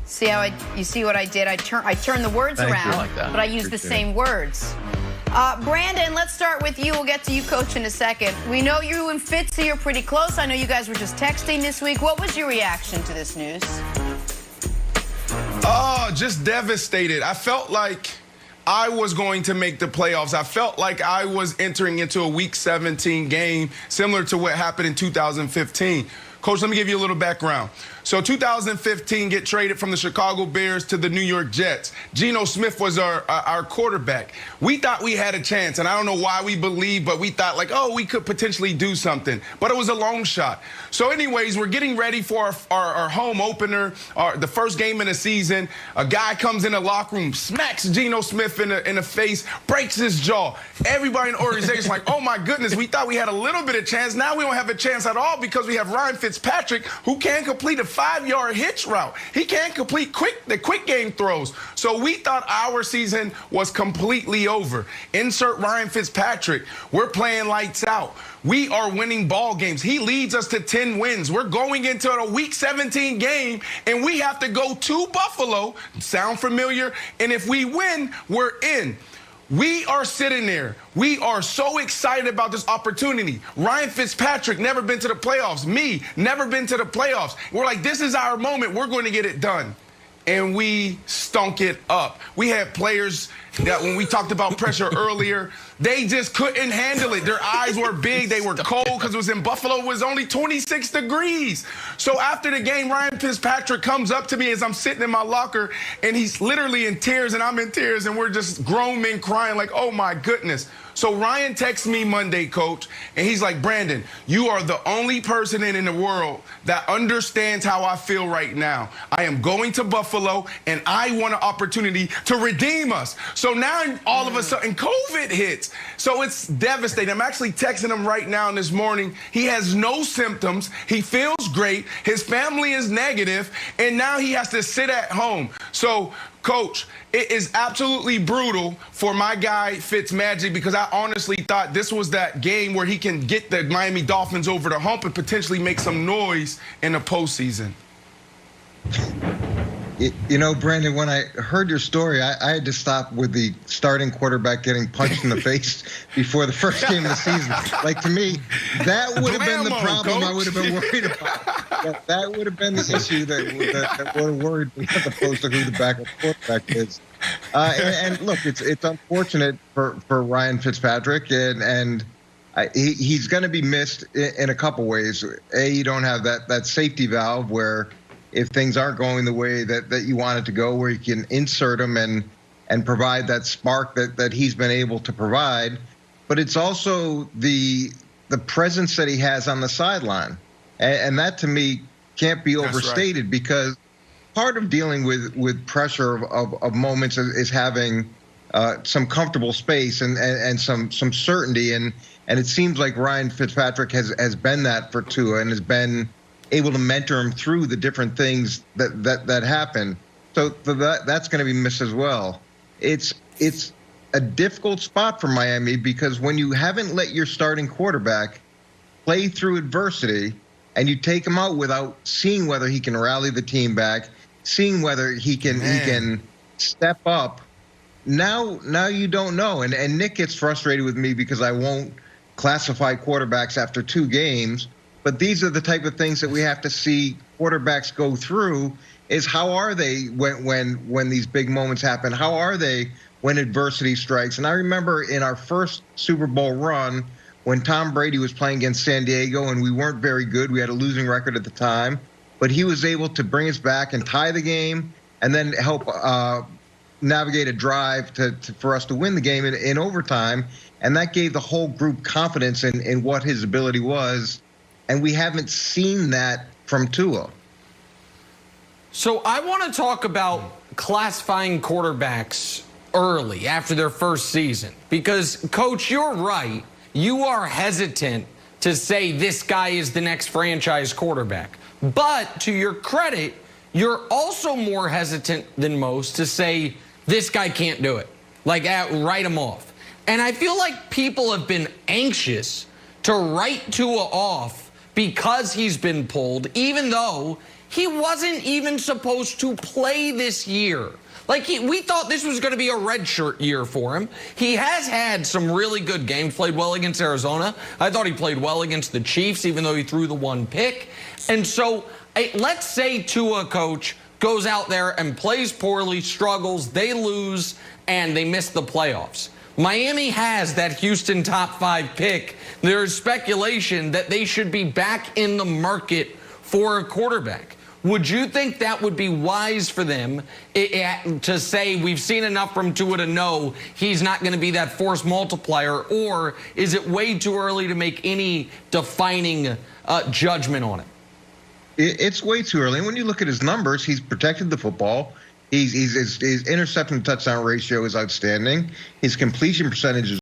See how you see what I did? I turned the words around, like that. but I used the same words. Brandon, let's start with you. We'll get to you, Coach, in a second. We know you and Fitzy are pretty close. I know you guys were just texting this week. What was your reaction to this news? Oh, just devastated. I felt like I was going to make the playoffs. I felt like I was entering into a Week 17 game, similar to what happened in 2015. Coach, let me give you a little background. So 2015, get traded from the Chicago Bears to the New York Jets. Geno Smith was our quarterback. We thought we had a chance, and I don't know why we believed, but we thought like, oh, we could potentially do something. But it was a long shot. So anyways, we're getting ready for our home opener, the first game in the season. A guy comes in the locker room, smacks Geno Smith in the face, breaks his jaw. Everybody in the organization is like, oh my goodness, we thought we had a little bit of chance. Now we don't have a chance at all because we have Ryan Fitzpatrick, who can't complete a 5-yard hitch route. He can't complete the quick game throws. So we thought our season was completely over. Insert Ryan Fitzpatrick. We're playing lights out. We are winning ball games. He leads us to 10 wins. We're going into a Week 17 game, and we have to go to Buffalo. Sound familiar? And if we win, we're in. We are sitting there. We are so excited about this opportunity. Ryan Fitzpatrick, never been to the playoffs. Me, never been to the playoffs. We're like, this is our moment. We're going to get it done. And we stunk it up. We had players that when we talked about pressure earlier, they just couldn't handle it. Their eyes were big. They were cold because it was in Buffalo. It was only 26 degrees. So after the game, Ryan Fitzpatrick comes up to me as I'm sitting in my locker, and he's literally in tears, and I'm in tears, and we're just grown men crying like, oh, my goodness. So Ryan texts me Monday, Coach, and he's like, Brandon, you are the only person in the world that understands how I feel right now. I am going to Buffalo, and I want an opportunity to redeem us. So now all of a sudden COVID hits. So it's devastating. I'm actually texting him right now this morning. He has no symptoms. He feels great. His family is negative, and now he has to sit at home. So, Coach, it is absolutely brutal for my guy Fitzmagic because I honestly thought this was that game where he can get the Miami Dolphins over the hump and potentially make some noise in the postseason. You know, Brandon, when I heard your story, I had to stop with the starting quarterback getting punched in the face before the first game of the season. Like, to me, that would have been the problem, Coach. I would have been worried about. That would have been the issue that we're worried as opposed to who the backup quarterback is. And look, it's unfortunate for Ryan Fitzpatrick, and he's going to be missed in a couple ways. You don't have that safety valve where if things aren't going the way that you want it to go, where you can insert him and provide that spark that he's been able to provide. But it's also the presence that he has on the sideline. And that, to me, can't be overstated. Right. Because part of dealing with pressure of moments is having some comfortable space and some certainty. And it seems like Ryan Fitzpatrick has been that for Tua and has been able to mentor him through the different things that happen. So that's going to be missed as well. It's a difficult spot for Miami because when you haven't let your starting quarterback play through adversity and you take him out without seeing whether he can rally the team back, seeing whether he can step up, now you don't know. And Nick gets frustrated with me because I won't classify quarterbacks after 2 games. But these are the type of things that we have to see quarterbacks go through is how are they when these big moments happen? How are they when adversity strikes? And I remember in our first Super Bowl run when Tom Brady was playing against San Diego and we weren't very good. We had a losing record at the time. But he was able to bring us back and tie the game and then help navigate a drive for us to win the game in overtime. And that gave the whole group confidence in what his ability was. And we haven't seen that from Tua. So I want to talk about classifying quarterbacks early after their first season. Because, Coach, you're right. You are hesitant to say this guy is the next franchise quarterback. But to your credit, you're also more hesitant than most to say this guy can't do it. Like, write him off. And I feel like people have been anxious to write Tua off because he's been pulled, even though he wasn't even supposed to play this year. Like, we thought this was going to be a redshirt year for him. He has had some really good games, played well against Arizona. I thought he played well against the Chiefs, even though he threw the one pick. And so let's say Tua, coach, goes out there and plays poorly, struggles, they lose, and they miss the playoffs. Miami has that Houston top 5 pick. There's speculation that they should be back in the market for a quarterback. Would you think that would be wise for them to say we've seen enough from Tua to know he's not going to be that force multiplier, or is it way too early to make any defining judgment on it? It's way too early. And when you look at his numbers, he's protected the football. His interception to touchdown ratio is outstanding. His completion percentage is